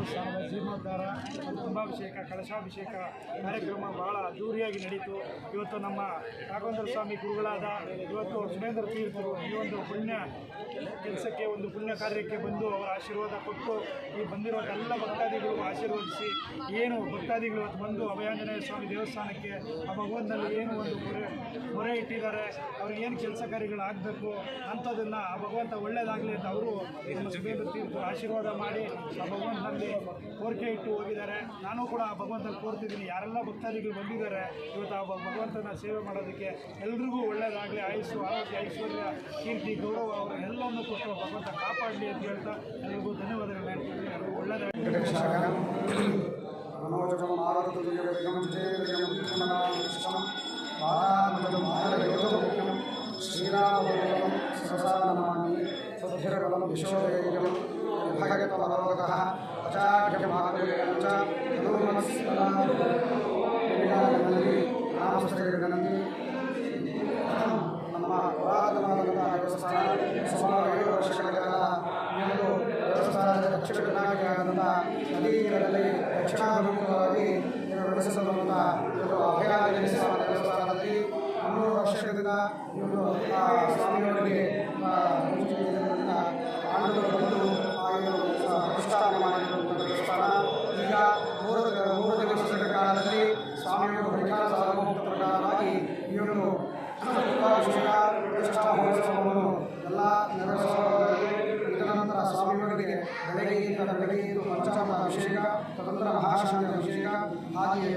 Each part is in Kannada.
ದೇವಸ್ಥಾನದ ಜೀರ್ಣೋದ್ಧಾರ ಮತ್ತು ಕುಂಭಾಭಿಷೇಕ ಕಳಶಾಭಿಷೇಕ ಕಾರ್ಯಕ್ರಮ ಬಹಳ ಅದ್ದೂರಿಯಾಗಿ ನಡೀತು. ಇವತ್ತು ನಮ್ಮ ರಾಘವೇಂದ್ರ ಸ್ವಾಮಿ ಗುರುಗಳಾದ ಇವತ್ತು ಸುರೇಂದ್ರ ತೀರ್ಥರು ಈ ಒಂದು ಪುಣ್ಯ ಕೆಲಸಕ್ಕೆ, ಒಂದು ಪುಣ್ಯ ಕಾರ್ಯಕ್ಕೆ ಬಂದು ಅವರ ಆಶೀರ್ವಾದ ಕೊಟ್ಟು ಈ ಬಂದಿರುವ ಎಲ್ಲ ಭಕ್ತಾದಿಗಳು ಆಶೀರ್ವದಿಸಿ, ಏನು ಭಕ್ತಾದಿಗಳು ಇವತ್ತು ಬಂದು ಅಭಯಾಂಜನೇಯ ಸ್ವಾಮಿ ದೇವಸ್ಥಾನಕ್ಕೆ ಆ ಭಗವಂತನಲ್ಲಿ ಏನು ಒಂದು ಮೊರೆ ಇಟ್ಟಿದ್ದಾರೆ, ಅವ್ರಿಗೆ ಏನು ಕೆಲಸ ಕಾರ್ಯಗಳಾಗಬೇಕು ಅಂಥದನ್ನು ಆ ಭಗವಂತ ಒಳ್ಳೆಯದಾಗಲಿ ಅಂತ ಅವರು ನಮ್ಮ ಸುರೇಂದ್ರ ತೀರ್ಥರು ಆಶೀರ್ವಾದ ಮಾಡಿ ಆ ಭಗವಂತನಲ್ಲಿ ಕೋರಿಕೆ ಇಟ್ಟು ಹೋಗಿದ್ದಾರೆ. ನಾನು ಕೂಡ ಆ ಭಗವಂತನಲ್ಲಿ ಕೋರ್ತಿದ್ದೀನಿ. ಯಾರೆಲ್ಲ ಭಕ್ತಾದಿಗಳು ಬಂದಿದ್ದಾರೆ ಇವತ್ತು ಆ ಭಗವಂತನ ಸೇವೆ ಮಾಡೋದಕ್ಕೆ ಎಲ್ರಿಗೂ ಒಳ್ಳೆಯದಾಗಲಿ, ಆಯುಸ್ಸು ಆರೋಗ್ಯ ಐಶ್ವರ್ಯ ಕೀರ್ತಿ ಗೌರವ ಅವರು ಎಲ್ಲವನ್ನು ಕೊಟ್ಟು ಭಗವಂತ ಕಾಪಾಡಲಿ ಅಂತ ಹೇಳ್ತಾ ಎಲ್ರಿಗೂ ಧನ್ಯವಾದಗಳು ಹೇಳ್ತೀನಿ. ಎಲ್ಲರಿಗೂ ಒಳ್ಳೆಯದಾಗಲಿ. ಶ್ರೀರಾಮಂ ಸಹಸಾನಮಾಮಿ ಸದ್ಧಿರಬಲಂ ವಿಶೋಧೇಯಂ ಭಗವತಮರೋಗಃ ಅಚಾರ್ಯಮಾಗವೇಂಚ ಹನುಮತ್ಸನಾನಂದಿ ರಾಮಶ್ರೀಗಣಂದಿ ನಮ್ಮ ಪುರಾತನವಾದ ದೇವಸ್ಥಾನ ಸುಮಾರು 7 ವರ್ಷಗಳ ಕಾಲ ಒಂದು ದೇವಸ್ಥಾನದ ದಕ್ಷಿಣ ವಿನಾಯಕನಾದಂಥ ನದಿ ತೀರದಲ್ಲಿ ದಕ್ಷಿಣಾಭಿಮುಖವಾಗಿ ನಡೆಸಿರುವಂಥ ಒಂದು ಅಭಯಾಂಜನೇಯ ಸ್ವಾಮಿ ದೇವಸ್ಥಾನದಲ್ಲಿ 300 ವರ್ಷದಿಂದ ಇವರು ಸ್ವಾಮಿಯವರಿಗೆ ಪಾಂಡವರು ಬಂದು ಪ್ರತಿಷ್ಠಾಪನೆ ಮಾಡಿರುವಂಥ ದೇವಸ್ಥಾನ. ಈಗ 3 ದಿವಸಗಳ ಕಾಲದಲ್ಲಿ ಸ್ವಾಮಿಯವರು ವಿಕಾಸ ಪ್ರಕಾರವಾಗಿ ಇವರು ಪ್ರತಿಷ್ಠಾ ಮಹೋತ್ಸವವನ್ನು ಎಲ್ಲ ನೆರವೇರಿಸಲಾಗುತ್ತದೆ. ಇದನಂತರ ಸ್ವಾಮಿಯವರಿಗೆ ಬೆಳಗ್ಗೆ ಪಂಚಾಮೃತ ಅಭಿಷೇಕ, ತದನಂತರ ಮಹಾಶಾಂತಿ ಅಭಿಷೇಕ, ಹಾಗೆಯೇ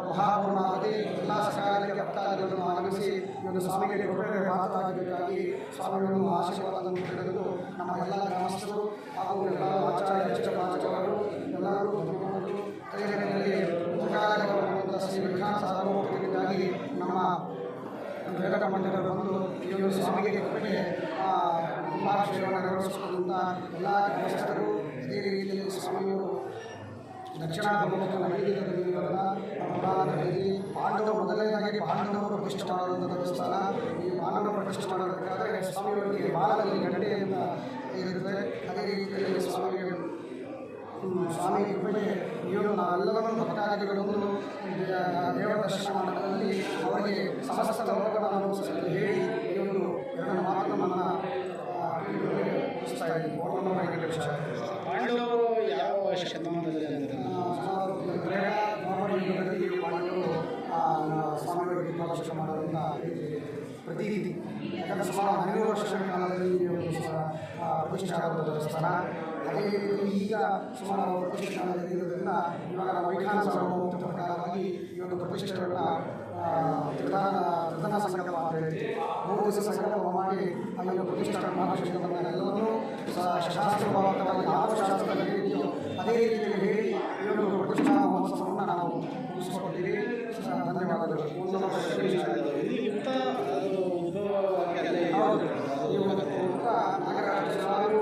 ಮಹಾಪೂರ್ಣಾವಧಿ ಎಲ್ಲ ಸಕಾಲಕ್ಕೆ ಭಕ್ತಾದಿಗಳನ್ನು ಆಗಮಿಸಿ ಈ ಒಂದು ಸ್ವಾಮಿಗೆ ಕೃಪೆಗೆ ಪಾತ್ರರಾಗಬೇಕಾಗಿ ಸ್ವಾಮಿಗಳನ್ನು ಆಶೀರ್ವಾದವನ್ನು ಪಡೆದು ನಮ್ಮ ಎಲ್ಲ ಗ್ರಾಮಸ್ಥರು ಹಾಗೂ ಎಲ್ಲ ಆಚಾರ್ಯ ಶಿಕ್ಷಕರು ಎಲ್ಲರೂ ತಯಾರಿಯಲ್ಲಿ ಸಕಾಲಕ್ಕೆ ಶ್ರೀ ವಿಜ್ಞಾನ ಸಾರ್ವಭೌಮತೆಗಾಗಿ ನಮ್ಮ ವೇದ ಮಂಡಲರು ಬಂದು ಈ ಒಂದು ಸ್ವಾಮಿಗೆ ಕೃಪೆಗೆ ಕುಂಭಾಭಿಷೇಕವನ್ನು ನೆರವೇರಿಸಿಕೊಂಡಂಥ ಎಲ್ಲ ಗ್ರಾಮಸ್ಥರು ಇದೇ ರೀತಿಯಲ್ಲಿ ಸ್ವಾಮಿಯವರು ದಕ್ಷಿಣಾಭಿಮುಖ ನೈವೇದ್ಯದಲ್ಲಿ ಪಾಂಡವರು ಮೊದಲನೇದಾಗಿ ಪಾಂಡವರು ಪ್ರತಿಷ್ಠೆ ಮಾಡುವಂಥ ದೇವಸ್ಥಾನ. ಈ ಪಾಂಡವರು ಪ್ರತಿಷ್ಠೆ ಮಾಡಬೇಕಾದರೆ ಸ್ವಾಮಿಯವರಿಗೆ ಬಾಲದಲ್ಲಿ ಗಂಟೆ ಅಂತ ಇರುತ್ತೆ. ಅದೇ ರೀತಿಯಲ್ಲಿ ಸ್ವಾಮಿ ಕೃಪೆಗೆ ಇವರು ನಾವೆಲ್ಲರೂ ಭಕ್ತಾದಿಗಳನ್ನು ದೇವರ ದರ್ಶನ ಮಾಡೋದ್ರಲ್ಲಿ ಅವರಿಗೆ ಸಮಸ್ತ ಲೋಕಗಳನ್ನು ಹೇಳಿ ಈ ಒಂದು 2 ಮಾತನ್ನು ಪಾಂಡವರು ಯಾವ ಶತಮಾನದಲ್ಲಿ ಪಾಂಡವರು ಸ್ವಾಮಿಯವರಿಗೆ ಪ್ರದರ್ಶನ ಮಾಡೋದ್ರಿಂದ ಪ್ರತೀತಿ. ಯಾಕಂದರೆ ಸುಮಾರು 12 ವರ್ಷಗಳ ಕಾಲದಲ್ಲಿ ಪ್ರತಿಷ್ಠೆ ಆಗುವ ದೇವಸ್ಥಾನ. ಅದೇ ರೀತಿ ಈಗ ಸುಮಾರು ಪ್ರತಿಷ್ಠೆ ಇರೋದ್ರಿಂದ ಇವಾಗ ನಾವು ವೈಖಾನ ಸಾರ್ವಭೌಮತ್ವ ಪ್ರಕಾರವಾಗಿ ಈ ಒಂದು ಪ್ರತಿಷ್ಠೆಗಳನ್ನ ಪ್ರಧಾನ ಸಂಕಲ್ಪ ಅಂತ ಹೇಳ್ತೀವಿ. 3 ದಿವಸ ಸಂಕಲ್ಪ ಮಾಡಿ ಆ ಒಂದು ಪ್ರತಿಷ್ಠಾನ ಮಹಾಶಿವನ ಎಲ್ಲವನ್ನೂ ಶಾಸ್ತ್ರಬದ್ಧವಾಗಿ ಯಾವ ಶಾಸ್ತ್ರದಲ್ಲಿ ಇದೆಯೋ ಅದೇ ರೀತಿಯಲ್ಲಿ ಹೇಳಿ ಈ ಒಂದು ಪ್ರತಿಷ್ಠಾ ಮಹೋತ್ಸವವನ್ನು ನಾವು ಮುಗಿಸ್ಕೊಂಡಿದ್ದೀವಿ. ಧನ್ಯವಾದಗಳು. ನಾಗರಾಜರು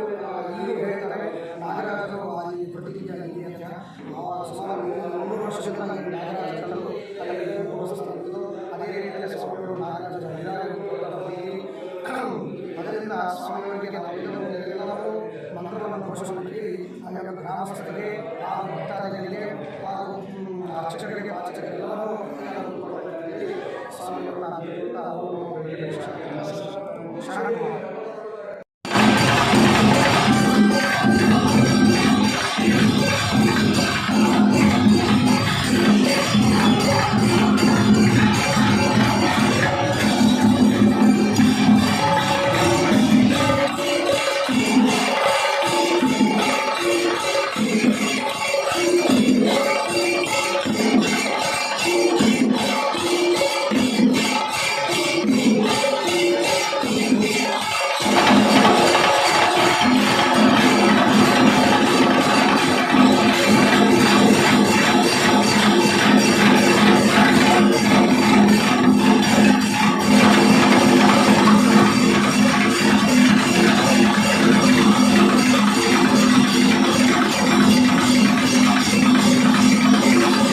ಇಲ್ಲಿ ಹೇಳ್ತಾರೆ, ನಾಗರಾಜರು ಈ ಪ್ರತಿಕ್ರಿಯೆಯಾಗಿ ಅಂತ ಸುಮಾರು 300 ವರ್ಷದಿಂದ ನಾಗರಾಜರು ಅಲ್ಲಿ ಪ್ರೋತ್ಸಾಹಿಸಿದ್ದು. ಅದೇ ರೀತಿಯಲ್ಲಿ ಸ್ವಾಮಿಗಳು ನಾಗರಾಜರು ಅದರಿಂದ ಸ್ವಾಮಿಯವರಿಗೆ ನಾವೆಲ್ಲರೂ ಮಂತ್ರವನ್ನು ಘೋಷಿಸಿದ್ದೀವಿ. ಆಮೇಲೆ ಗ್ರಾಮಸ್ಥರಿಗೆ ಹಾಗೂ ಭಕ್ತಾದಿಗಳಿಗೆ ಹಾಗೂ ಅರ್ಚಕರಿಗೆ ಎಲ್ಲರೂ ಸ್ವಾಮಿಗಳನ್ನ ಶರಣ